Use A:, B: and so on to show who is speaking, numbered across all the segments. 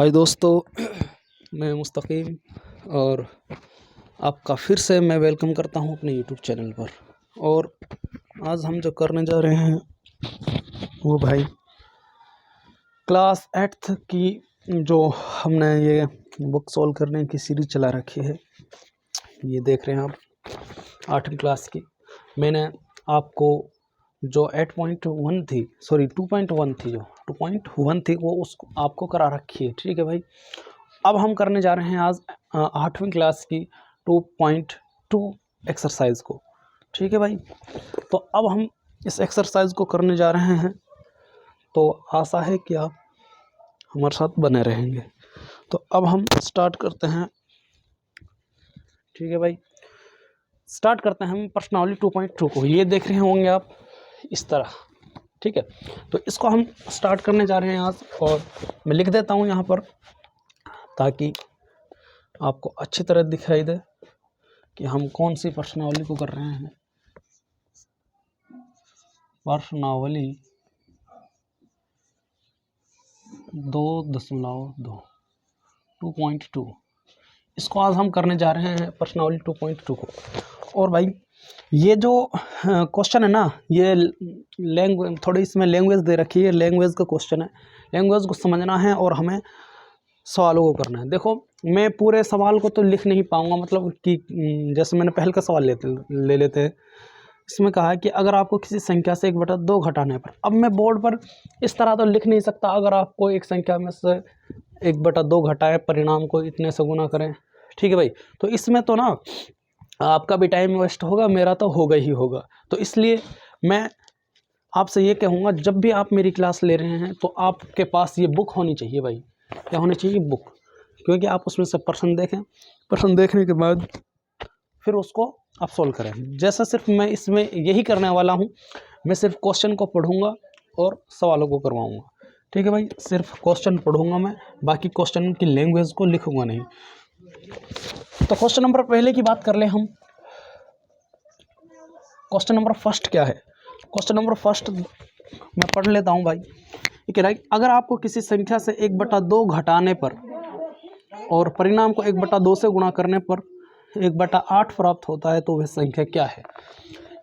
A: हाय दोस्तों, मैं मुस्तकीम और आपका फिर से मैं वेलकम करता हूं अपने यूट्यूब चैनल पर। और आज हम जो करने जा रहे हैं वो भाई क्लास 8th की जो हमने ये बुक सॉल्व करने की सीरीज चला रखी है। ये देख रहे हैं आप 8वीं क्लास की। मैंने आपको जो 8.1 थी, सॉरी 2.1 थी, जो 2.1 थी वो उसको आपको करा रखी है। ठीक है भाई, अब हम करने जा रहे हैं आज 8वीं क्लास की 2.2 एक्सरसाइज को। ठीक है भाई, तो अब हम इस एक्सरसाइज को करने जा रहे हैं, तो आशा है कि आप हमारे साथ बने रहेंगे। तो अब हम स्टार्ट करते हैं। ठीक है भाई, स्टार्ट करते हैं हम प्रश्नावली 2.2 को। ये देख रहे होंगे आप इस तरह। ठीक है, तो इसको हम स्टार्ट करने जा रहे हैं आज, और मैं लिख देता हूँ यहाँ पर ताकि आपको अच्छी तरह दिखाई दे कि हम कौन सी प्रश्नावली को कर रहे हैं। प्रश्नावली 2.2 इसको आज हम करने जा रहे हैं, प्रश्नावली 2.2 को। और भाई ये जो क्वेश्चन है ना, ये लैंग्वेज, थोड़ी इसमें लैंग्वेज दे रखी है, लैंग्वेज का क्वेश्चन है। लैंग्वेज को समझना है और हमें सवालों को करना है। देखो, मैं पूरे सवाल को तो लिख नहीं पाऊंगा, मतलब कि जैसे मैंने पहले का सवाल ले लेते हैं। इसमें कहा है कि अगर आपको किसी संख्या से 1/2 घटाने पर, अब मैं बोर्ड पर इस तरह तो लिख नहीं सकता, अगर आपको एक संख्या में से 1/2 घटाए, परिणाम को इतने से गुना करें। ठीक है भाई, तो इसमें तो ना आपका भी टाइम वेस्ट होगा, मेरा तो होगा ही होगा। तो इसलिए मैं आपसे ये कहूँगा, जब भी आप मेरी क्लास ले रहे हैं तो आपके पास ये बुक होनी चाहिए भाई। क्या होनी चाहिए? बुक। क्योंकि आप उसमें से प्रश्न देखें, प्रश्न देखने के बाद फिर उसको आप सॉल्व करें। जैसा सिर्फ मैं इसमें यही करने वाला हूँ, मैं सिर्फ क्वेश्चन को पढ़ूंगा और सवालों को करवाऊंगा। ठीक है भाई, सिर्फ क्वेश्चन पढ़ूंगा मैं, बाकी क्वेश्चन की लैंग्वेज को लिखूंगा नहीं। तो क्वेश्चन नंबर पहले की बात कर ले हम। क्वेश्चन नंबर फर्स्ट क्या है? क्वेश्चन नंबर फर्स्ट मैं पढ़ लेता हूँ भाई। ठीक है, अगर आपको किसी संख्या से 1/2 घटाने पर और परिणाम को 1/2 से गुणा करने पर 1/8 प्राप्त होता है, तो वह संख्या क्या है?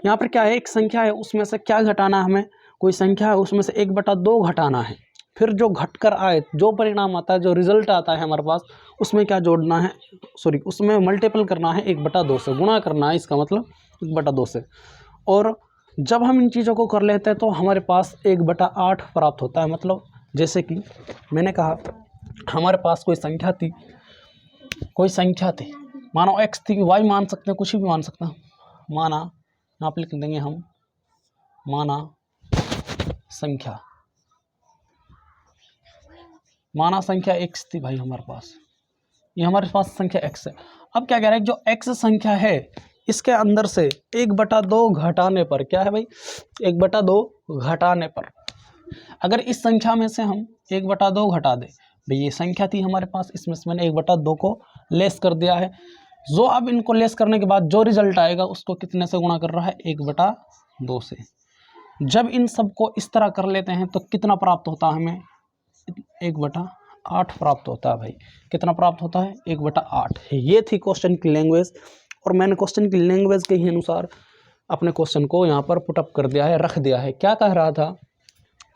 A: यहाँ पर क्या है, एक संख्या है, उसमें से क्या घटाना है हमें? कोई संख्या है, उसमें से 1/2 घटाना है। फिर जो घटकर आए, जो परिणाम आता है, जो रिजल्ट आता है हमारे पास, उसमें क्या जोड़ना है? सॉरी, उसमें मल्टीपल करना है 1/2 से, गुणा करना है, इसका मतलब 1/2 से। और जब हम इन चीज़ों को कर लेते हैं तो हमारे पास 1/8 प्राप्त होता है। मतलब जैसे कि मैंने कहा, हमारे पास कोई संख्या थी, मानो x थी, y मान सकते हैं, कुछ भी मान सकते हैं। माना, यहाँ पर लिख देंगे हम, माना संख्या x थी भाई हमारे पास। ये हमारे पास संख्या x है। अब क्या कह रहा है, जो x संख्या है इसके अंदर से 1/2 घटाने पर, क्या है भाई? 1/2 घटाने पर, अगर इस संख्या में से हम 1/2 घटा दें, भाई ये संख्या थी हमारे पास, इसमें से मैंने 1/2 को लेस कर दिया है। जो अब इनको लेस करने के बाद जो रिजल्ट आएगा उसको कितने से गुणा कर रहा है? 1/2 से। जब इन सबको इस तरह कर लेते हैं तो कितना प्राप्त होता है हमें? 1/8 प्राप्त होता है भाई। कितना प्राप्त होता है? 1/8। ये थी क्वेश्चन की लैंग्वेज, और मैंने क्वेश्चन की लैंग्वेज के ही अनुसार अपने क्वेश्चन को यहाँ पर पुटअप कर दिया है, रख दिया है। क्या कह रहा था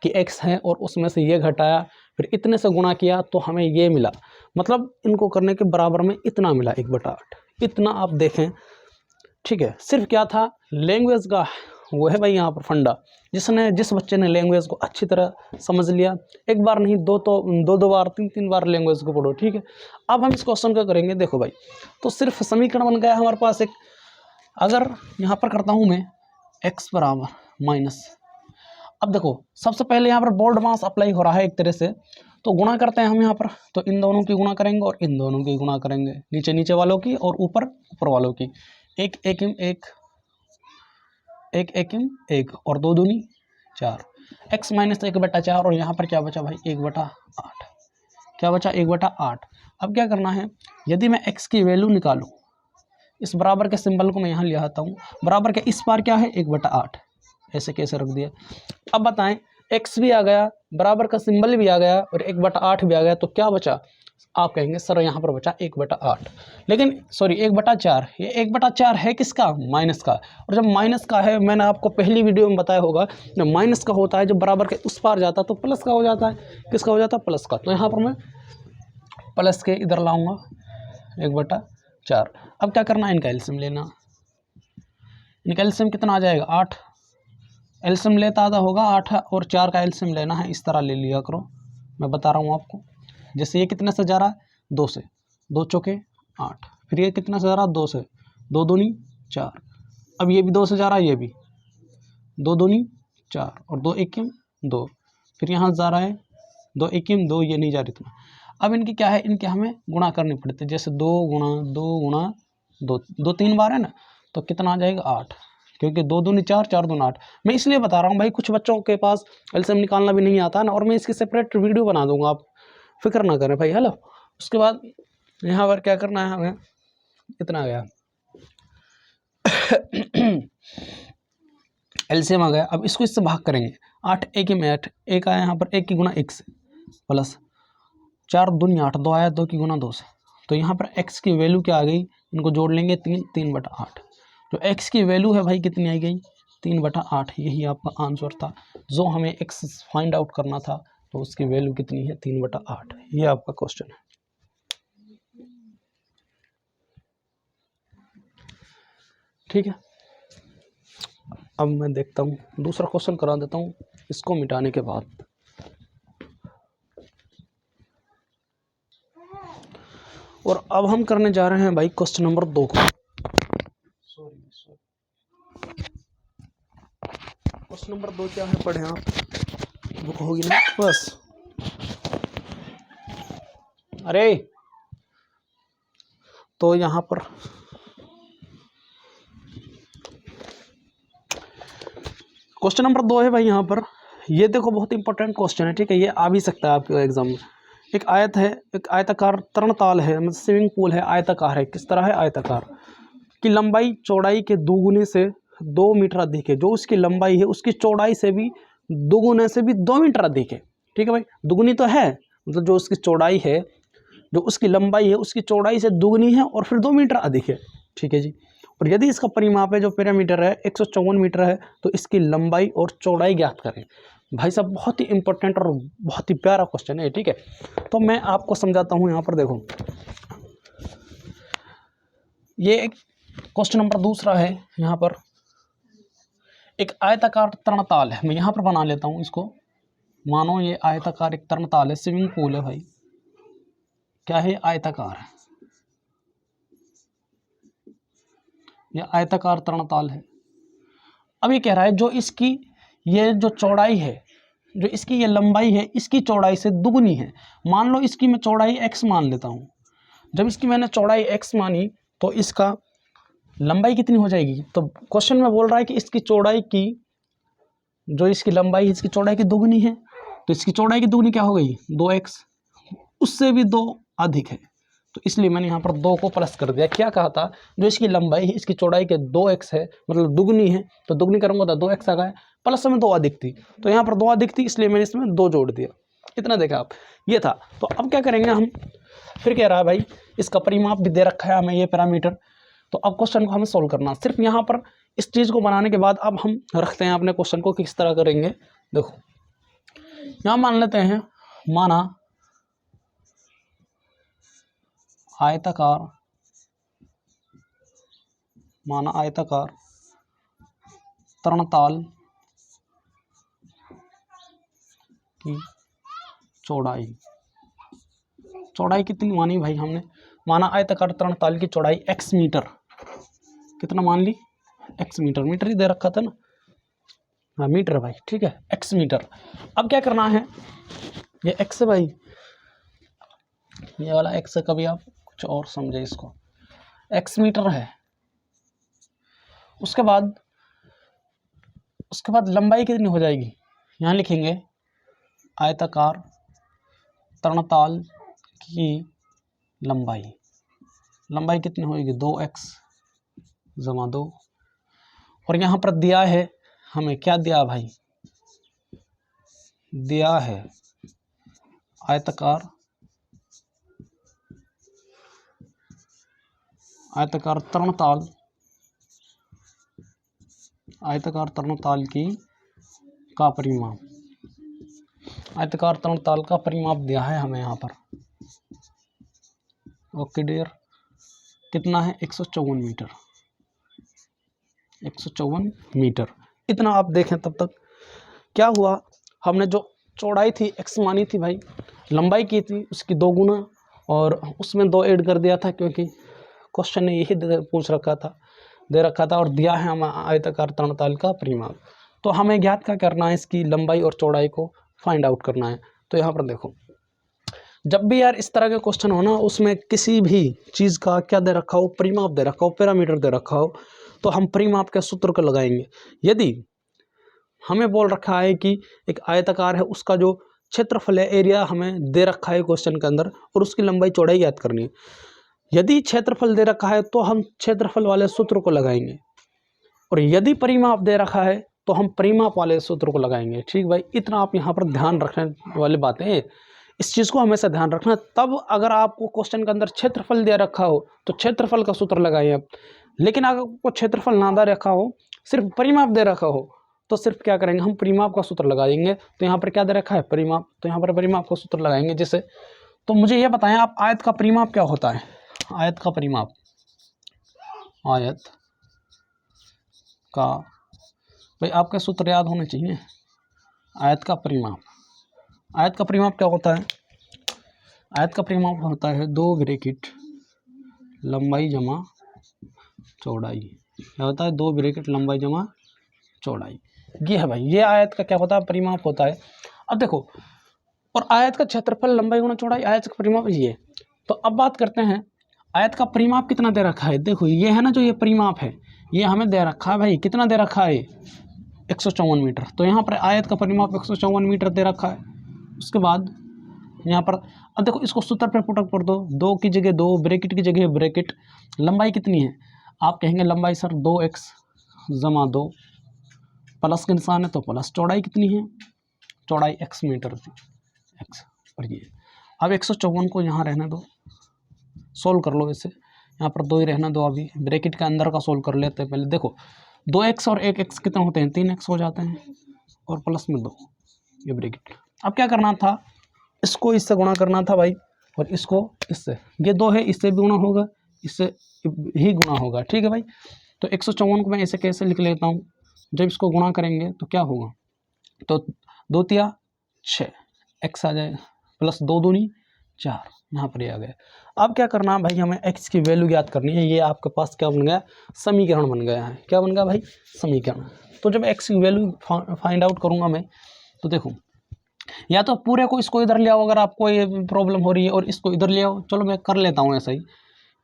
A: कि x है और उसमें से ये घटाया, फिर इतने से गुणा किया तो हमें ये मिला, मतलब इनको करने के बराबर में इतना मिला, 1/8। इतना आप देखें। ठीक है, सिर्फ क्या था, लैंग्वेज का वो है भाई यहाँ पर फंडा। जिस बच्चे ने लैंग्वेज को अच्छी तरह समझ लिया, एक बार नहीं, दो बार, तीन बार लैंग्वेज को पढ़ो। ठीक है, अब हम इस क्वेश्चन का करेंगे। देखो भाई, तो सिर्फ समीकरण बन गया हमारे पास एक। अगर यहाँ पर करता हूँ मैं x बराबर माइनस, अब देखो सबसे पहले यहाँ पर बोर्ड मास अप्लाई हो रहा है एक तरह से, तो गुणा करते हैं हम यहाँ पर, तो इन दोनों की गुणा करेंगे और इन दोनों की गुणा करेंगे, नीचे वालों की और ऊपर वालों की। एक और 2 दूनी 4, x माइनस 1/4, और यहाँ पर क्या बचा भाई? 1/8। क्या बचा? 1/8। अब क्या करना है, यदि मैं x की वैल्यू निकालूं, इस बराबर के सिंबल को मैं यहाँ ले आता हूँ, बराबर के इस पार क्या है? 1/8। ऐसे कैसे रख दिया? अब बताएं, x भी आ गया, बराबर का सिंबल भी आ गया और 1/8 भी आ गया, तो क्या बचा? आप कहेंगे सर यहाँ पर बचा 1/8, लेकिन सॉरी 1/4। ये 1/4 है किसका? माइनस का। और जब माइनस का है, मैंने आपको पहली वीडियो में बताया होगा, जब माइनस का होता है, जब बराबर के उस पार जाता है तो प्लस का हो जाता है। किसका हो जाता है? प्लस का। तो यहाँ पर मैं प्लस के इधर लाऊंगा 1/4। अब क्या करना है? इनका एलसीएम लेना। इनका एलसीएम कितना आ जाएगा? 8। एलसीएम लेता आधा होगा 8 और 4 का एलसीएम लेना है, इस तरह ले लिया करो, मैं बता रहा हूँ आपको। जैसे ये कितने से जा रहा है? 2 से, 2 चौके 8। फिर ये कितना से जा रहा है? 2 से, 2 दूनी 4। अब ये भी 2 से जा रहा है, ये भी 2 दूनी 4 और 2 एकिम 2। फिर यहाँ जा रहा है 2 एकिम 2, ये नहीं जा रही तुम्हें। अब इनकी क्या है? इनके हमें गुणा करनी पड़ती है। जैसे 2 गुणा 2 गुणा 2, 2 3 बार है ना, तो कितना आ जाएगा? 8, क्योंकि 2 दूनी 4, 4 दूनी 8। मैं इसलिए बता रहा हूँ भाई, कुछ बच्चों के पास एलसीएम निकालना भी नहीं आता ना, और मैं इसकी सेपरेट वीडियो बना दूंगा, आप फिक्र ना करें भाई। हेलो, उसके बाद यहाँ पर क्या करना है हमें? कितना गया? एलसीएम आ गया। अब इसको इससे भाग करेंगे। 8 एक में 8, एक आया यहाँ पर 1 की गुणा 1 से, प्लस 4 दूनी 8, 2 आया 2 की गुणा 2 से। तो यहाँ पर x की वैल्यू क्या आ गई? इनको जोड़ लेंगे 3, 3/8। तो x की वैल्यू है भाई कितनी आई गई? 3/8। यही आपका आंसर था, जो हमें x फाइंड आउट करना था, तो उसकी वैल्यू कितनी है? 3/8। ये आपका क्वेश्चन है। ठीक है, अब मैं देखता हूँ, दूसरा क्वेश्चन करा देता हूँ इसको मिटाने के बाद। और अब हम करने जा रहे हैं भाई क्वेश्चन नंबर 2 को। सॉरी, क्वेश्चन नंबर 2 क्या है? पढ़े आप, बुक होगी ना बस। अरे तो यहाँ पर क्वेश्चन नंबर 2 है भाई। यहाँ पर ये देखो, बहुत इंपॉर्टेंट क्वेश्चन है, ठीक है। ये आ भी सकता है आपके एग्जाम में। एक आयत है, एक आयताकार तरणताल है, मतलब स्विमिंग पूल है, आयताकार है। किस तरह है? आयताकार की लंबाई चौड़ाई के दोगुने से 2 मीटर अधिक है। जो उसकी लंबाई है उसकी चौड़ाई से भी दोगुने से भी 2 मीटर अधिक है। ठीक है भाई, दुगुनी तो है, मतलब जो उसकी चौड़ाई है, जो उसकी लंबाई है उसकी चौड़ाई से दुगनी है और फिर 2 मीटर अधिक है। ठीक है जी। और यदि इसका परिमाप है, जो पैरामीटर है 154 मीटर है, तो इसकी लंबाई और चौड़ाई ज्ञात करें। भाई साहब, बहुत ही इंपॉर्टेंट और बहुत ही प्यारा क्वेश्चन है, ठीक है। तो मैं आपको समझाता हूँ। यहाँ पर देखो, ये एक क्वेश्चन नंबर दूसरा है। यहाँ पर एक आयताकार तरणताल है, मैं यहाँ पर बना लेता हूँ इसको। मानो ये आयताकार एक तरणताल है, स्विमिंग पूल है भाई। क्या है? आयताकार है, यह आयताकार तरणताल है। अब ये कह रहा है जो इसकी ये जो चौड़ाई है, जो इसकी ये लंबाई है, इसकी चौड़ाई से दुगनी है। मान लो इसकी मैं चौड़ाई x मान लेता हूँ। जब इसकी मैंने चौड़ाई x मानी, तो इसका लंबाई कितनी हो जाएगी? तो क्वेश्चन में बोल रहा है कि इसकी चौड़ाई की, जो इसकी लंबाई है इसकी चौड़ाई की दुगनी है, तो इसकी चौड़ाई की दुगनी क्या हो गई? 2x, उससे भी 2 अधिक है। तो इसलिए मैंने यहाँ पर 2 को प्लस कर दिया। क्या कहा था? जो इसकी लंबाई है इसकी चौड़ाई के 2x है, मतलब दुगनी है, तो दुगनी करूँगा तो 2x आ गया, प्लस में 2 अधिक थी, तो यहाँ पर 2 अधिक थी, इसलिए मैंने इसमें 2 जोड़ दिया। कितना देखा आप? ये था। तो अब क्या करेंगे हम? फिर कह रहा है भाई इसका परिमाप भी दे रखा है हमें, ये पैरामीटर। तो अब क्वेश्चन को हमें सोल्व करना। सिर्फ यहाँ पर इस चीज़ को बनाने के बाद अब हम रखते हैं अपने क्वेश्चन को किस तरह करेंगे। देखो, यहाँ मान लेते हैं, माना आयताकार, माना आयताकार तरणताल की चौड़ाई, चौड़ाई कितनी मानी भाई हमने? माना आयताकार तरणताल की चौड़ाई x मीटर। कितना मान ली? x metre. मीटर ही दे रखा था ना, हाँ मीटर भाई, ठीक है, x मीटर। अब क्या करना है? ये x है भाई, ये वाला x है, कभी आप कुछ और समझे इसको। x मीटर है। उसके बाद लंबाई कितनी हो जाएगी? यहाँ लिखेंगे आयताकार तरणताल की लंबाई कितनी होगी? 2x जमा 2। और यहाँ पर दिया है हमें, क्या दिया भाई? दिया है आयताकार तरणताल की का परिमाप, आयताकार तरणताल का परिमाप दिया है हमें यहाँ पर। ओके डियर, कितना है 154 मीटर, 154 मीटर। इतना आप देखें तब तक क्या हुआ, हमने जो चौड़ाई थी x मानी थी भाई, लंबाई की थी उसकी 2 गुना, और उसमें 2 ऐड कर दिया था क्योंकि क्वेश्चन ने यही दे रखा था और दिया है हमें आयताकार तरणताल का परिमाप। तो हमें ज्ञात क्या करना है, इसकी लंबाई और चौड़ाई को फाइंड आउट करना है। तो यहाँ पर देखो, जब भी यार इस तरह के क्वेश्चन हो ना, उसमें किसी भी चीज़ का क्या दे रखा हो, परिमाप दे रखा हो, पैरामीटर दे रखा हो, तो हम परिमाप के सूत्र को लगाएंगे। यदि हमें बोल रखा है कि एक आयताकार है, उसका जो क्षेत्रफल है, एरिया हमें दे रखा है क्वेश्चन के अंदर, और उसकी लंबाई चौड़ाई ज्ञात करनी है। यदि क्षेत्रफल दे रखा है तो हम क्षेत्रफल वाले सूत्र को लगाएंगे, और यदि परिमाप दे रखा है तो हम परिमाप वाले सूत्र को लगाएंगे। ठीक भाई, इतना आप यहाँ पर ध्यान रखने वाली बातें हैं, इस चीज़ को हमेशा ध्यान रखना। तब अगर आपको क्वेश्चन के अंदर क्षेत्रफल दे रखा हो तो क्षेत्रफल का सूत्र लगाइए आप, लेकिन अगर आपको क्षेत्रफल ना दे रखा हो, सिर्फ परिमाप दे रखा हो, तो सिर्फ क्या करेंगे, हम परिमाप का सूत्र लगाएंगे। तो यहाँ पर क्या दे रखा है, परिमाप, तो यहाँ पर परिमाप का सूत्र लगाएंगे। जैसे, तो मुझे ये बताएं आप, आयत का परिमाप क्या होता है? आयत का परिमाप, आयत का भाई आपके सूत्र याद होने चाहिए। आयत का परिमाप, आयत का परिमाप क्या होता है? आयत का परिमाप होता है 2 ब्रैकेट लंबाई जमा चौड़ाई। क्या होता है? 2 ब्रैकेट लंबाई जमा चौड़ाई। ये है भाई, ये आयत का क्या होता है, परिमाप होता है। अब देखो, और आयत का क्षेत्रफल लंबाई गुणा चौड़ाई, आयत का परिमाप ये। तो अब बात करते हैं, आयत का परिमाप कितना दे रखा है। देखो ये है ना, जो ये परिमाप है, ये हमें दे रखा है भाई, कितना दे रखा है, 154 मीटर। तो यहाँ पर आयत का परिमाप 154 मीटर दे रखा है। उसके बाद यहाँ पर अब देखो, इसको सूत्र पे पुटअप कर दो, 2 की जगह 2, ब्रैकेट की जगह ब्रैकेट। लंबाई कितनी है? आप कहेंगे लंबाई सर 2x जमा 2, प्लस के निशान है तो प्लस। चौड़ाई कितनी है? चौड़ाई x मीटर थी, x। और ये अब 154 को यहाँ रहने दो, सोल्व कर लो इसे। यहाँ पर 2 ही रहना दो, अभी ब्रैकेट के अंदर का सोल्व कर लेते हैं पहले। देखो 2x और 1x कितना होते हैं, 3x हो जाते हैं, और प्लस में 2, ये ब्रैकेट। अब क्या करना था, इसको इससे गुणा करना था भाई, और इसको इससे। ये 2 है, इससे भी गुणा होगा, इससे ही गुणा होगा। ठीक है भाई, तो 154 को मैं ऐसे कैसे लिख लेता हूँ, जब इसको गुणा करेंगे तो क्या होगा, तो 2 तिया 6, x आ जाएगा, प्लस 2 दूनी 4, यहाँ पर ये आ गया। अब क्या करना है भाई, हमें x की वैल्यू ज्ञात करनी है। ये आपके पास क्या बन गया, समीकरण बन गया है। क्या बन गया भाई, समीकरण। तो जब x की वैल्यू फाइंड आउट करूँगा मैं, तो देखो, या तो पूरे को इसको इधर ले आओ अगर आपको ये प्रॉब्लम हो रही है, और इसको इधर ले आओ। चलो मैं कर लेता हूँ ऐसा ही,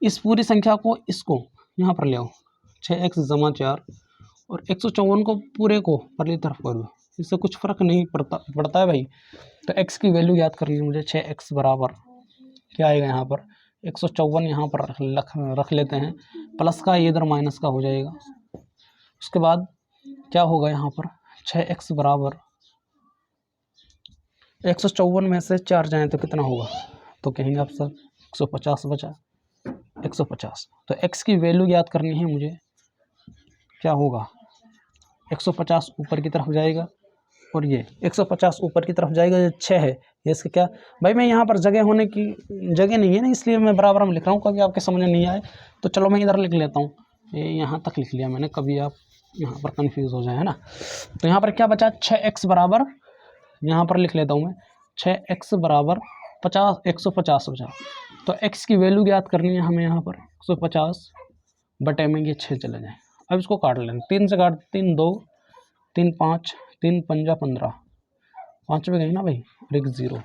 A: इस पूरी संख्या को इसको यहाँ पर ले आओ, 6x जमा 4, और 154 को पूरे को परली तरफ कर दो, इससे कुछ फ़र्क नहीं पड़ता है भाई। तो x की वैल्यू याद करनी है मुझे, 6x बराबर क्या आएगा यहाँ पर, 154 यहाँ पर रख लेते हैं, प्लस का ये इधर माइनस का हो जाएगा। उसके बाद क्या होगा यहाँ पर, 6x बराबर 154 में से 4 जाएँ तो कितना होगा, तो कहेंगे आप सब 150 बचा, 150। तो x की वैल्यू याद करनी है मुझे, क्या होगा, 150 ऊपर की तरफ जाएगा, और ये 150 ऊपर की तरफ जाएगा, ये 6 है, ये इसका क्या भाई, मैं यहाँ पर जगह होने की जगह नहीं है ना, इसलिए मैं बराबर में लिख रहा हूँ, कभी आपके समझ नहीं आए तो चलो मैं इधर लिख लेता हूँ। ये यहाँ तक लिख लिया मैंने, कभी आप यहाँ पर कंफ्यूज हो जाए, है ना। तो यहाँ पर क्या बचा, 6x बराबर, यहाँ पर लिख लेता हूँ मैं, 6x बराबर 50, 150 बचा। तो x की वैल्यू याद करनी है हमें, यहाँ पर 150 बटे में ये 6 चले जाए। अब इसको काट लें, 3 से काट, 3 2, 3 5, 3 पंजा 15, 5 पे गई ना भाई, और 1 0।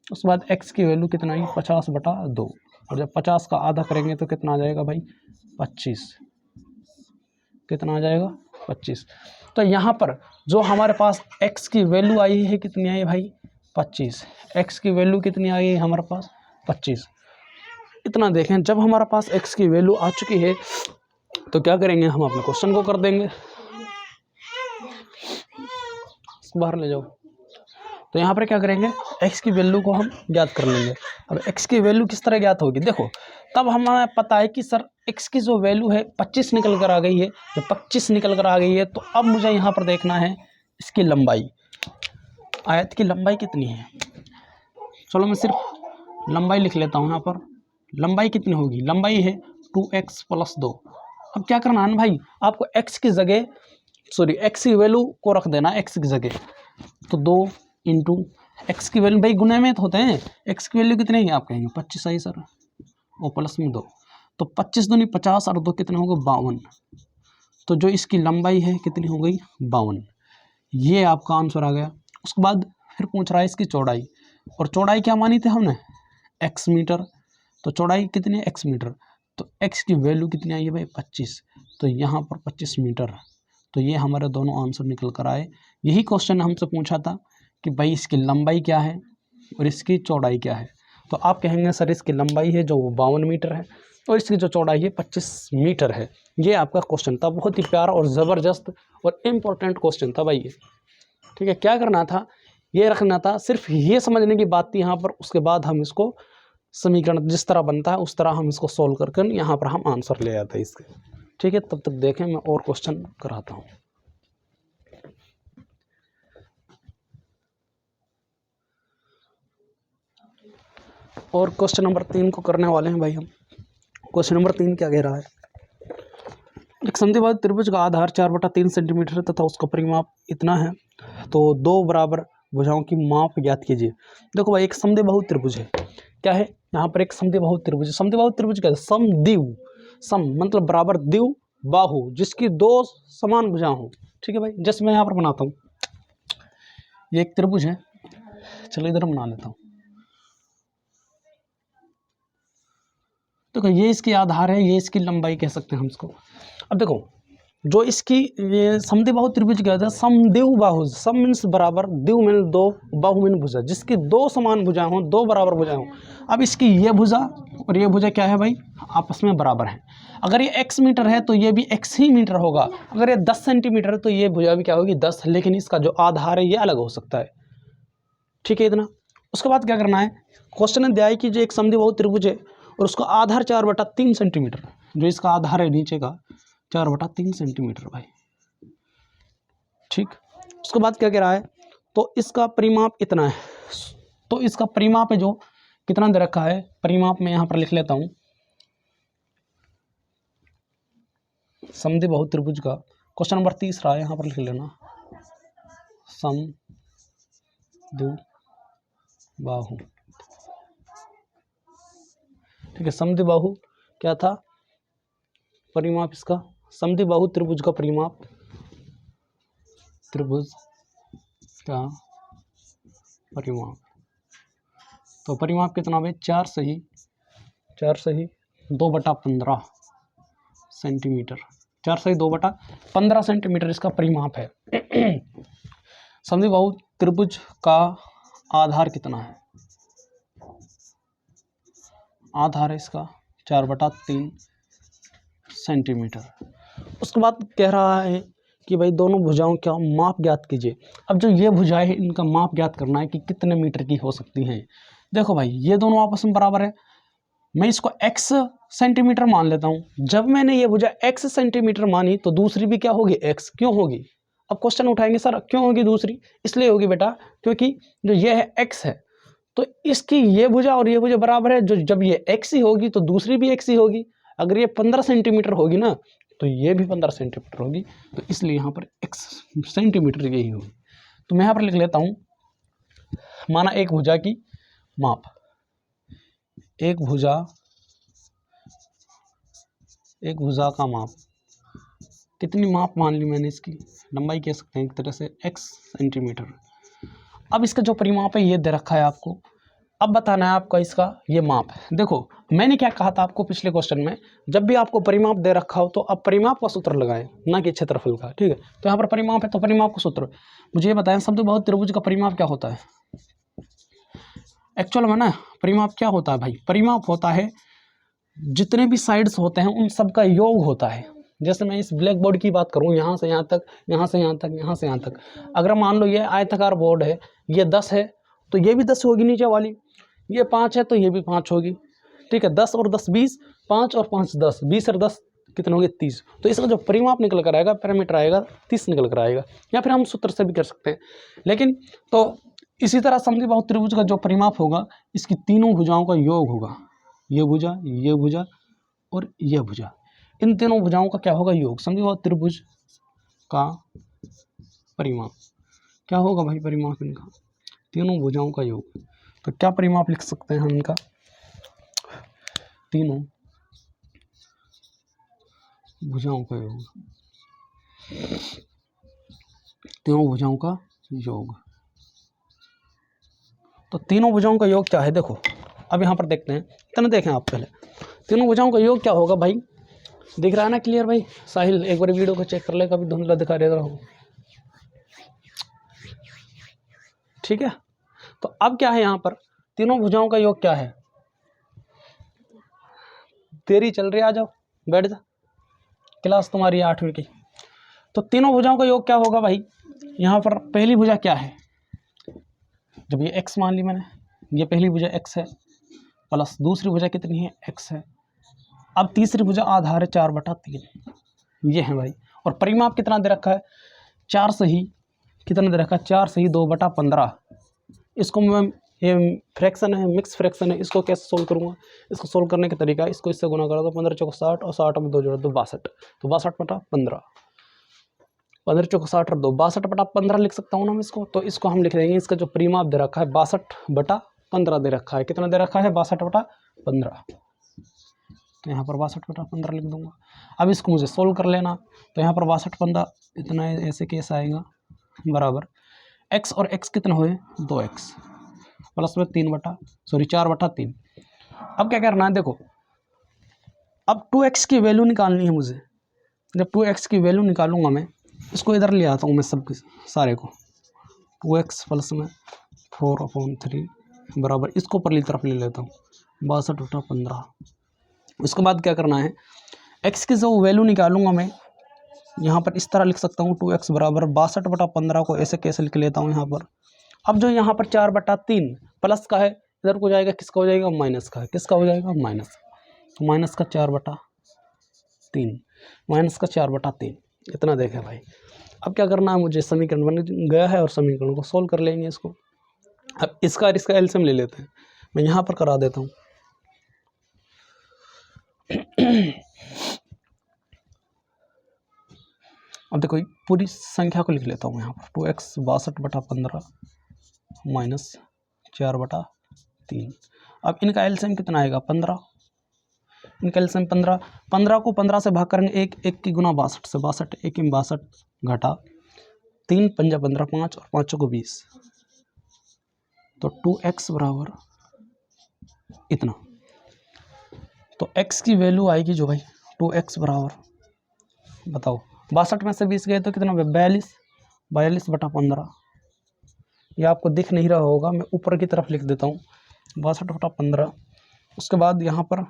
A: उसके बाद x की वैल्यू कितना है, 50 बटा 2, और जब 50 का आधा करेंगे तो कितना आ जाएगा भाई, 25। कितना आ जाएगा, 25। तो यहाँ पर जो हमारे पास x की वैल्यू आई है, कितनी आई भाई, 25। x की वैल्यू कितनी आई है हमारे पास, 25। इतना देखें, जब हमारे पास x की वैल्यू आ चुकी है तो क्या करेंगे, हम अपने क्वेश्चन को कर देंगे, बाहर ले जाओ। तो यहाँ पर क्या करेंगे, x की वैल्यू को हम ज्ञात कर लेंगे। अब x की वैल्यू किस तरह ज्ञात होगी, देखो तब हमें पता है कि सर x की जो वैल्यू है 25 निकल कर आ गई है। जब 25 निकल कर आ गई है तो अब मुझे यहाँ पर देखना है इसकी लंबाई, आयत की लंबाई कितनी है। चलो मैं सिर्फ लंबाई लिख लेता हूँ यहाँ पर। लंबाई कितनी होगी, लंबाई है 2x + 2। अब क्या करना है ना भाई, आपको x की जगह x की वैल्यू को रख देना x की जगह। तो 2 × x की वैल्यू, भाई गुने में तो होते हैं, x की वैल्यू कितनी है आप कहेंगे 25 सही सर, और प्लस में 2, तो 25 दूनी 50 और 2 कितने हो गए 52। तो जो इसकी लंबाई है कितनी हो गई 52। ये आपका आंसर आ गया। उसके बाद फिर पूछ रहा है इसकी चौड़ाई, और चौड़ाई क्या मानी थी हमने x मीटर, तो चौड़ाई कितनी है x मीटर, तो x की वैल्यू कितनी आई है भाई 25, तो यहाँ पर 25 मीटर। तो ये हमारे दोनों आंसर निकल कर आए। यही क्वेश्चन हमसे पूछा था कि भाई इसकी लंबाई क्या है और इसकी चौड़ाई क्या है। तो आप कहेंगे सर इसकी लंबाई है जो 52 मीटर है और इसकी जो चौड़ाई है 25 मीटर है। ये आपका क्वेश्चन था, बहुत ही प्यारा और ज़बरदस्त और इम्पोर्टेंट क्वेश्चन था भाई ये। ठीक है, क्या करना था, ये रखना था, सिर्फ ये समझने की बात थी यहाँ पर। उसके बाद हम इसको समीकरण जिस तरह बनता है उस तरह हम इसको सोल्व करके यहाँ पर हम आंसर ले आते हैं इसके। ठीक है, तब तक देखें मैं और क्वेश्चन कराता हूँ। और क्वेश्चन नंबर 3 को करने वाले हैं भाई हम। क्वेश्चन नंबर 3 क्या कह रहा है, एक समद्विबाहु त्रिभुज का आधार 4/3 सेंटीमीटर है तथा उसका परिमाप इतना है, तो दो बराबर भुजाओं की माप ज्ञात कीजिए। देखो भाई एक समद्विबाहु त्रिभुज है, क्या है यहाँ पर एक समद्विबाहु त्रिभुज। समद्विबाहु त्रिभुज क्या है, समद्विव, सम मतलब बराबर, द्विव बाहु जिसकी दो समान भुजा हो। ठीक है भाई, जैसे मैं यहाँ पर बनाता हूँ, ये एक त्रिभुज है, चलो इधर बना लेता हूँ। देखो ये इसकी आधार है, ये इसकी लंबाई कह सकते हैं हम इसको। अब देखो जो इसकी ये समद्विबाहु त्रिभुज क्या होता है, समद्विव बाहु, सम मीन्स बराबर, द्विव मीन्स दो, बाहु मीन्स भुजा, जिसकी दो समान भुजाएं हों, दो बराबर भुजाएं हों। अब इसकी ये भुजा और ये भुजा क्या है भाई, आपस में बराबर हैं। अगर ये x मीटर है तो ये भी x ही मीटर होगा। अगर ये 10 सेंटीमीटर है तो ये भुजा भी क्या होगी 10, लेकिन इसका जो आधार है ये अलग हो सकता है। ठीक है इतना। उसके बाद क्या करना है, क्वेश्चन ने दिया है कि जो एक समद्विबाहु त्रिभुज है और उसका आधार 4/3 सेंटीमीटर, जो इसका आधार है नीचे का 4/3 सेंटीमीटर भाई। ठीक, उसके बाद क्या कह रहा है, तो इसका परिमाप इतना है, तो इसका परिमाप है जो कितना दे रखा है, परिमाप में यहाँ पर लिख लेता हूँ। समद्विबाहु त्रिभुज का क्वेश्चन नंबर 30 है, यहाँ पर लिख लेना समद्विबाहु। ठीक है, समद्विबाहु क्या था, परिमाप इसका, समद्विबाहु त्रिभुज का परिमाप, त्रिभुज का परिमाप, तो परिमाप कितना भाई 4 सही 2/15 सेंटीमीटर, 4 सही 2/15 सेंटीमीटर इसका परिमाप है। समद्विबाहु त्रिभुज का आधार कितना है, आधार है इसका 4/3 सेंटीमीटर। उसके बाद कह रहा है कि भाई दोनों भुजाओं का माप ज्ञात कीजिए। अब जो ये भुजाएं हैं इनका माप ज्ञात करना है कि कितने मीटर की हो सकती हैं। देखो भाई ये दोनों आपस में बराबर है, मैं इसको x सेंटीमीटर मान लेता हूँ। जब मैंने ये भुजा x सेंटीमीटर मानी तो दूसरी भी क्या होगी x, क्यों होगी। अब क्वेश्चन उठाएंगे सर क्यों होगी दूसरी, इसलिए होगी बेटा क्योंकि जो ये है x है तो इसकी ये भुजा और ये भुजा बराबर है, जो जब ये x ही होगी तो दूसरी भी x ही होगी। अगर ये 15 सेंटीमीटर होगी ना तो ये भी 15 सेंटीमीटर होगी, तो इसलिए यहाँ पर x सेंटीमीटर यही होगी। तो मैं यहाँ पर लिख लेता हूँ, माना एक भुजा की माप, एक भुजा का माप, कितनी माप मान ली मैंने, इसकी लंबाई कह सकते हैं एक तरह से x सेंटीमीटर। अब इसका जो परिमाप है ये दे रखा है आपको, अब बताना है आपका इसका ये माप। देखो मैंने क्या कहा था आपको पिछले क्वेश्चन में, जब भी आपको परिमाप दे रखा हो तो आप परिमाप का सूत्र लगाएं, ना कि क्षेत्रफल का। ठीक है, तो यहाँ पर परिमाप है तो परिमाप का सूत्र मुझे ये बताएं, समद्विबाहु त्रिभुज का परिमाप क्या होता है। एक्चुअल में ना परिमाप क्या होता है भाई, परिमाप होता है जितने भी साइड्स होते हैं उन सब का योग होता है। जैसे मैं इस ब्लैक बोर्ड की बात करूँ, यहाँ से यहाँ तक, यहाँ से यहाँ तक, यहाँ से यहाँ तक, अगर मान लो ये आयताकार बोर्ड है, ये 10 है तो ये भी 10 होगी नीचे वाली, ये 5 है तो ये भी 5 होगी, ठीक है। 10 और 10 20, 5 और 5 10, 20 और 10 कितने होंगे 30। तो इसका जो परिमाप निकल कर आएगा, पैरामीटर आएगा 30 निकल कर आएगा, या फिर हम सूत्र से भी कर सकते हैं। लेकिन तो इसी तरह समद्विबाहु त्रिभुज का जो परिमाप होगा, इसकी तीनों भुजाओं का योग होगा, ये भुजा और यह भुजा, इन तीनों भुजाओं का क्या होगा, योग। समद्विबाहु त्रिभुज का परिमाप क्या होगा भाई, परिमाप इनका तीनों भुजाओं का योग। तो क्या परिमाप लिख सकते हैं हम इनका, तीनों भुजाओं का योग, तीनों भुजाओं का योग। तो तीनों भुजाओं का योग क्या है, देखो अब यहाँ पर देखते हैं, इतना देखें आप पहले, तीनों भुजाओं का योग क्या होगा भाई, दिख रहा है ना क्लियर भाई। साहिल एक बार वीडियो को चेक कर ले, कभी धुंधला दिखा रहा हो, ठीक है। तो अब क्या है यहाँ पर, तीनों भुजाओं का योग क्या है, तेरी चल रही, आ जाओ बैठ जा, क्लास तुम्हारी 8वीं की। तो तीनों भुजाओं का योग क्या होगा भाई, यहाँ पर पहली भुजा क्या है, जब ये x मान ली मैंने, ये पहली भुजा x है, प्लस दूसरी भुजा कितनी है, x है। अब तीसरी भुजा आधार है 4/3, ये है भाई। और परिमाप कितना दे रखा है, 4 से ही कितना दे रखा है, 4 से ही 2/15। इसको मैं, ये फ्रैक्शन है, मिक्स फ्रैक्शन है, इसको कैसे सोल्व करूँगा, इसको सोल्व करने का तरीका, इसको इससे गुना करा दो, 15 चौक 60 और 60 में 2 जोड़ दो 62, तो 62/15, 15 चौक 60 और 2, 62/15 लिख सकता हूँ ना मैं इसको। तो इसको हम लिख देंगे, इसका जो परिमाप दे रखा है 62/15 दे रखा है, कितना दे रखा है, 62/15। तो यहाँ पर 62/15 लिख दूंगा। अब इसको मुझे सोल्व कर लेना, तो यहाँ पर 62/15 इतना ऐसे केस आएगा, बराबर x और x कितना हुए, 2x प्लस में 4/3। अब क्या करना है, देखो अब 2x की वैल्यू निकालनी है मुझे। जब 2x की वैल्यू निकालूंगा मैं, इसको इधर ले आता हूँ मैं सब सारे को, 2x प्लस में 4/3 बराबर, इसको परली तरफ ले लेता हूँ 62/15। उसके बाद क्या करना है, x की जो वैल्यू निकालूंगा मैं, यहाँ पर इस तरह लिख सकता हूँ, 2x बराबर 62/15 को ऐसे कैसे लिख लेता हूँ यहाँ पर। अब जो यहाँ पर 4/3 प्लस का है, इधर को जाएगा, किसका हो जाएगा, माइनस का है, किसका हो जाएगा, माइनस, तो माइनस का 4/3, माइनस का 4/3, इतना देखें भाई। अब क्या करना है मुझे, समीकरण बन गया है और समीकरण को सोल्व कर लेंगे इसको। अब इसका एलसीएम ले लेते हैं, मैं यहाँ पर करा देता हूँ। अब देखो पूरी संख्या को लिख लेता हूँ यहाँ पर, 2x 62/15 माइनस 4/3। अब इनका एलसीएम कितना आएगा, 15, इनका एलसीएम 15 को 15 से भाग करेंगे, 1 की गुना 62 से, 62 1 में 62 घटा 3 पंजा 15, 5 और 5 को 20, तो 2x बराबर इतना। तो x की वैल्यू आएगी जो भाई, 2x बराबर बताओ, 62 में से 20 गए तो कितना, 42/15। ये आपको दिख नहीं रहा होगा, मैं ऊपर की तरफ लिख देता हूँ, 62/15। उसके बाद यहाँ पर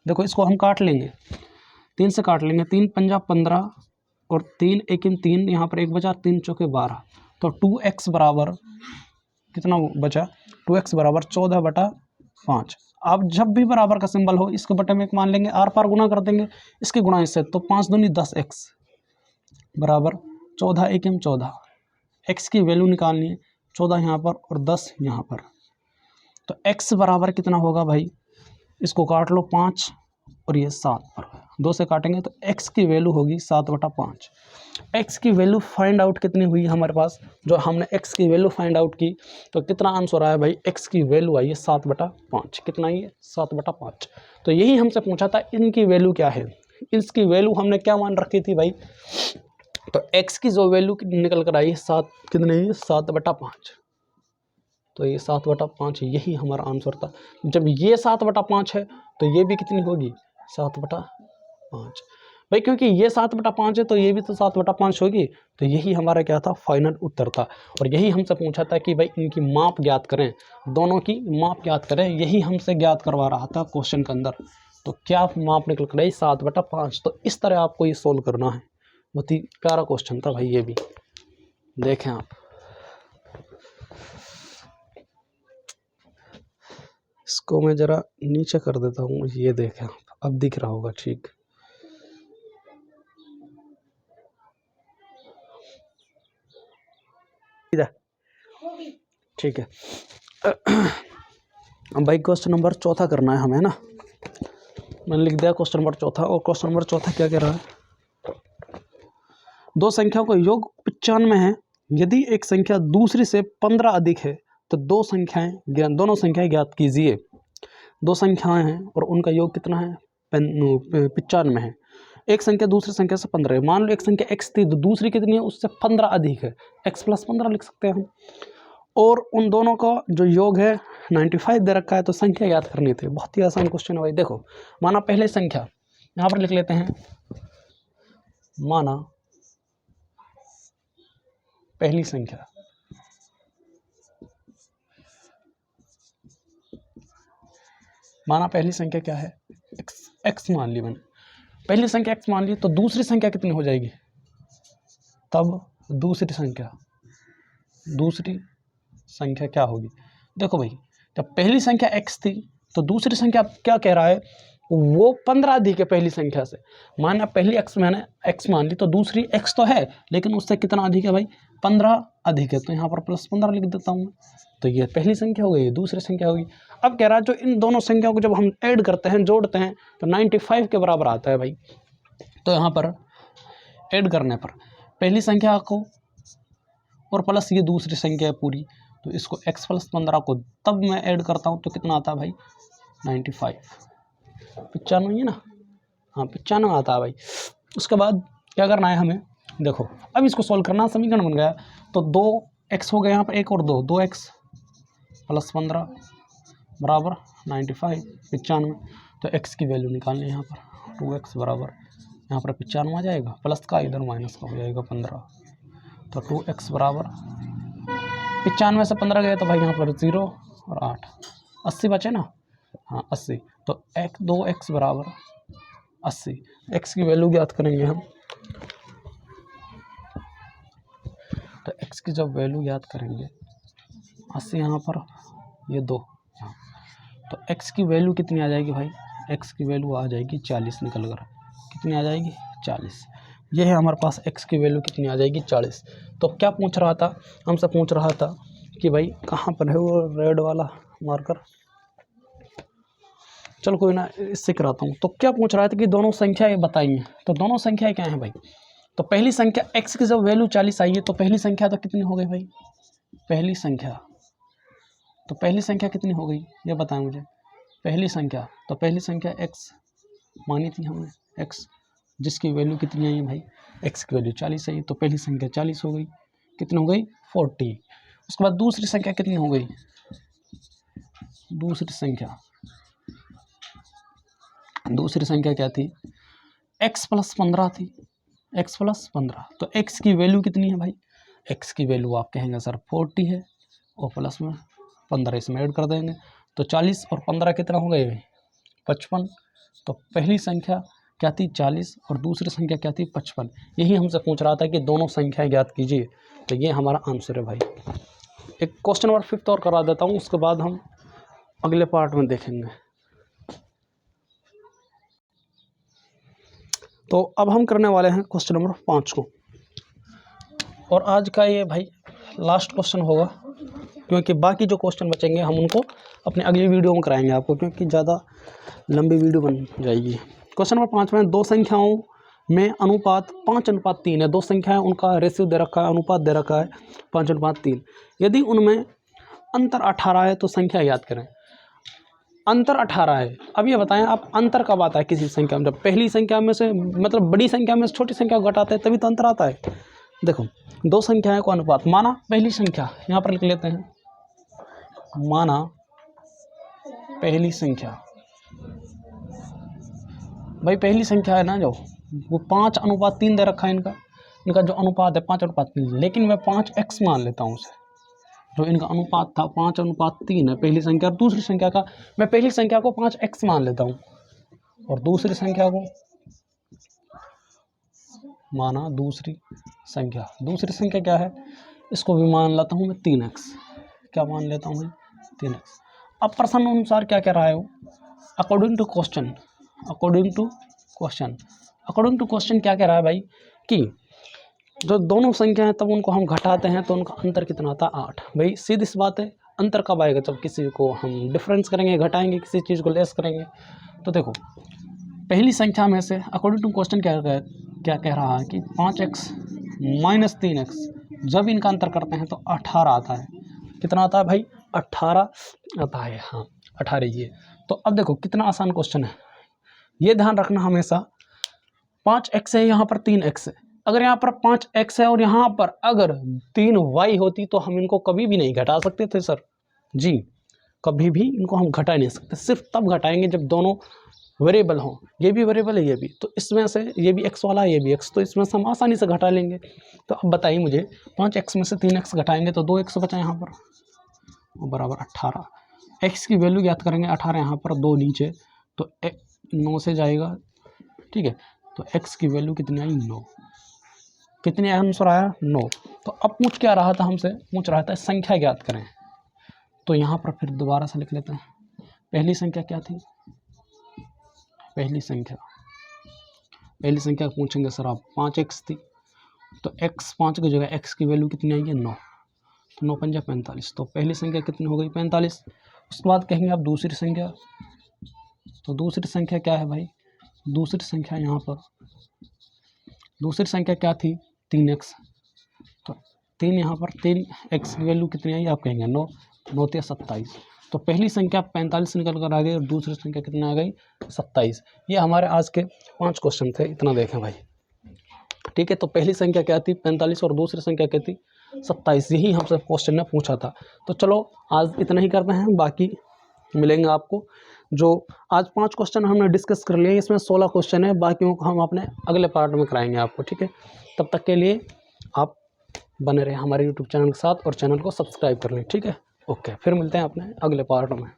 A: देखो, इसको हम काट लेंगे, 3 से काट लेंगे, 3 पंजा 15 और 3 1 इन 3, यहाँ पर 1 बचा, 3 चौके 12, तो 2x बराबर कितना बचा, 2x बराबर 14/5। अब जब भी बराबर का सिंबल हो, इसको बटे में 1 मान लेंगे, आर पार गुना कर देंगे, इसके गुणा इससे, तो 5 दूनी 10x बराबर 14 1 14। x की वैल्यू निकालनी है, 14 यहाँ पर और 10 यहाँ पर, तो x बराबर कितना होगा भाई, इसको काट लो 5 और ये 7 पर 2 से काटेंगे, तो x की वैल्यू होगी 7/5। x की वैल्यू फाइंड आउट कितनी हुई हमारे पास, जो हमने x की वैल्यू फाइंड आउट की, तो कितना आंसर आया भाई, x की वैल्यू आई है 7/5। कितना आई है, 7/5। तो यही हमसे पूछा था, इनकी वैल्यू क्या है, इसकी वैल्यू हमने क्या मान रखी थी भाई, तो x की जो वैल्यू निकल कर आई है 7, कितनी है, 7/5। तो ये 7/5, यही हमारा आंसर था। जब ये 7/5 है तो ये भी कितनी होगी, 7/5 भाई, क्योंकि ये 7/5 है तो ये भी तो 7/5 होगी। तो यही हमारा क्या था, फाइनल उत्तर था। और यही हमसे पूछा था कि भाई इनकी माप ज्ञात करें, दोनों की माप ज्ञात करें, यही हमसे ज्ञात करवा रहा था क्वेश्चन के अंदर। तो क्या माप निकल कर आई 7/5। तो इस तरह आपको ये सोल्व करना है। बहुत ही प्यारा क्वेश्चन था भाई ये भी, देखें आप। इसको मैं जरा नीचे कर देता हूँ, ये देखें आप, अब दिख रहा होगा ठीक। ठीक है। अब भाई क्वेश्चन नंबर चौथा करना है हमें ना, मैंने लिख दिया क्वेश्चन नंबर चौथा। और क्वेश्चन नंबर चौथा क्या कह रहा है, दो संख्याओं का योग 95 है। यदि एक संख्या दूसरी से 15 अधिक है तो दोनों संख्याएं ज्ञात कीजिए। दो संख्याएं हैं और उनका योग कितना है, 95 है। एक संख्या दूसरी संख्या से 15 है। मान लो एक संख्या x थी तो दूसरी कितनी है, उससे 15 अधिक है, x + 15 लिख सकते हैं हम। और उन दोनों का जो योग है 95 दे रखा है, तो संख्या याद करनी थी। बहुत ही आसान क्वेश्चन है भाई। देखो, माना पहले संख्या यहाँ पर लिख लेते हैं, माना पहली संख्या क्या है, x मान ली मैंने। पहली संख्या x मान ली, तो दूसरी संख्या कितनी हो जाएगी, तब दूसरी संख्या क्या होगी। देखो भाई, जब पहली संख्या x थी तो दूसरी संख्या क्या कह रहा है, वो 15 अधिक है पहली संख्या से। माना पहली मैंने x मान ली, तो दूसरी x तो है लेकिन उससे कितना अधिक है भाई, 15 अधिक है। तो यहाँ पर +15 लिख देता हूँ। तो ये पहली संख्या हो गई, ये दूसरी संख्या होगी। अब कह रहा है जो इन दोनों संख्याओं को जब हम ऐड करते हैं, जोड़ते हैं, तो 95 के बराबर आता है भाई। तो यहाँ पर ऐड करने पर पहली संख्या को और प्लस ये दूसरी संख्या है पूरी, तो इसको x + 15 को तब मैं ऐड करता हूँ तो कितना आता है भाई, 95, 95 है ना, हाँ 95 आता है भाई। उसके बाद क्या करना है हमें, देखो अब इसको सॉल्व करना, समीकरण बन गया। तो 2x हो गया यहाँ पर, एक और 2x + 15 बराबर 95, 95। तो x की वैल्यू निकालनी है यहाँ पर, 2x बराबर यहाँ पर 95 आ जाएगा, प्लस का इधर माइनस का हो जाएगा 15। तो 2x बराबर 95 से 15 गया तो भाई यहाँ पर 0 और 8, 80 बचे ना, हाँ 80। तो 2x बराबर 80, x की वैल्यू ज्ञात करेंगे हम। तो x की जब वैल्यू याद करेंगे 80, यहाँ पर ये 2, हाँ, तो x की वैल्यू कितनी आ जाएगी भाई, x की वैल्यू आ जाएगी 40 निकल कर। कितनी आ जाएगी, 40। ये है हमारे पास x की वैल्यू कितनी आ जाएगी, 40। तो क्या पूछ रहा था, हमसे पूछ रहा था कि भाई कहाँ पर है वो रेड वाला मार्कर, चलो कोई ना, इससे कराता हूँ। तो क्या पूछ रहा था कि दोनों संख्याएं बताइए। तो दोनों संख्याएं क्या हैं भाई, तो पहली संख्या x की जब वैल्यू 40 आई है, तो पहली संख्या तो कितनी हो गई भाई, पहली संख्या कितनी हो गई, ये बताएं मुझे। पहली संख्या, तो पहली संख्या x मानी थी हमने, x जिसकी वैल्यू कितनी आई भाई, x की वैल्यू 40 आई, तो पहली संख्या 40 हो गई। कितनी हो गई, 40। उसके बाद दूसरी संख्या कितनी हो गई, दूसरी संख्या क्या थी, x + 15 थी, x + 15। तो x की वैल्यू कितनी है भाई, x की वैल्यू आप कहेंगे सर 40 है, और प्लस में 15 इसमें ऐड कर देंगे। तो 40 और 15 कितना हो गए भाई, 55। तो पहली संख्या क्या थी, 40, और दूसरी संख्या क्या थी, 55। यही हमसे पूछ रहा था कि दोनों संख्याएं ज्ञात कीजिए। तो ये हमारा आंसर है भाई। एक क्वेश्चन नंबर 5 और करा देता हूँ, उसके बाद हम अगले पार्ट में देखेंगे। तो अब हम करने वाले हैं क्वेश्चन नंबर 5 को, और आज का ये भाई लास्ट क्वेश्चन होगा, क्योंकि बाकी जो क्वेश्चन बचेंगे हम उनको अपने अगली वीडियो में कराएंगे आपको, क्योंकि ज़्यादा लंबी वीडियो बन जाएगी। क्वेश्चन नंबर 5 में दो संख्याओं में अनुपात 5:3 है। दो संख्याएं, उनका रेशियो दे रखा है, अनुपात दे रखा है 5:3। यदि उनमें अंतर 18 है तो संख्या याद करें। अंतर 18 है। अब ये बताएं आप, अंतर कब आता है किसी संख्या में, जब पहली संख्या में से, मतलब बड़ी संख्या में से छोटी संख्या को घटाते हैं तभी तो अंतर आता है। देखो, दो संख्याएं को अनुपात, माना पहली संख्या, यहाँ पर लिख लेते हैं, माना पहली संख्या, भाई पहली संख्या है ना जो, वो 5:3 दे रखा है। इनका जो अनुपात है 5:3, लेकिन मैं 5x मान लेता हूँ उसे। जो इनका अनुपात था 5:3 है पहली संख्या, और दूसरी संख्या का मैं पहली संख्या को 5x मान लेता हूँ, और दूसरी संख्या को माना दूसरी संख्या। दूसरी संख्या क्या है, इसको भी मान लेता हूँ मैं 3x। क्या मान लेता हूँ मैं 3x। अब प्रश्न अनुसार क्या कह रहा है वो, according to question, according to question, according to question क्या कह रहा है भाई कि जो दोनों संख्या हैं तब उनको हम घटाते हैं तो उनका अंतर कितना आता है 8। भाई सीधी सी बात है, अंतर कब आएगा, जब किसी को हम डिफरेंस करेंगे, घटाएंगे, किसी चीज़ को लेस करेंगे। तो देखो पहली संख्या में से अकॉर्डिंग टू क्वेश्चन क्या कह रहा है कि 5x माइनस 3x, जब इनका अंतर करते हैं तो 18 आता है। कितना आता है भाई, 18 आता है। हाँ 18 ये। तो अब देखो कितना आसान क्वेश्चन है, ये ध्यान रखना हमेशा। 5x है, यहाँ पर 3x है। अगर यहाँ पर 5x है और यहाँ पर अगर 3y होती तो हम इनको कभी भी नहीं घटा सकते थे सर जी, कभी भी इनको हम घटा नहीं सकते। सिर्फ तब घटाएंगे जब दोनों वेरिएबल हों, ये भी वेरिएबल है ये भी, तो इसमें से ये भी x वाला है ये भी x, तो इसमें से हम आसानी से घटा लेंगे। तो अब बताइए मुझे 5x में से 3x घटाएंगे तो 2x बचा यहाँ पर, बराबर 18। x की वैल्यू ज्ञात करेंगे, 18 यहाँ पर 2 नीचे, तो 9 से जाएगा, ठीक है। तो x की वैल्यू कितनी आई, 9। कितने आंसर आया, 9। तो अब पूछ क्या रहा था हमसे, पूछ रहा था संख्या ज्ञात करें। तो यहाँ पर फिर दोबारा से लिख लेते हैं। पहली संख्या क्या थी, पहली संख्या पूछेंगे सर आप 5x थी, तो x 5 की जगह x की वैल्यू कितनी आई है, 9। तो 9 पंजा 45, तो पहली संख्या कितनी हो गई, 45। उसके बाद कहेंगे आप दूसरी संख्या, तो दूसरी संख्या क्या है भाई, दूसरी संख्या यहाँ पर दूसरी संख्या क्या थी, 3x। तो 3 यहाँ पर 3x की वैल्यू कितनी आई, आप कहेंगे 9, 9 × 27। तो पहली संख्या 45 निकल कर आ गई और दूसरी संख्या कितनी आ गई, 27। ये हमारे आज के 5 क्वेश्चन थे, इतना देखें भाई, ठीक है। तो पहली संख्या क्या थी, 45, और दूसरी संख्या क्या थी, 27। यही हमसे क्वेश्चन ने पूछा था। तो चलो आज इतना ही करते हैं, बाकी मिलेंगे आपको। जो आज 5 क्वेश्चन हमने डिस्कस कर लिए, इसमें 16 क्वेश्चन है, बाकियों को हम अपने अगले पार्ट में कराएंगे आपको, ठीक है। तब तक के लिए आप बने रहे हमारे यूट्यूब चैनल के साथ और चैनल को सब्सक्राइब कर लें, ठीक है। ओके, फिर मिलते हैं अपने अगले पार्ट में।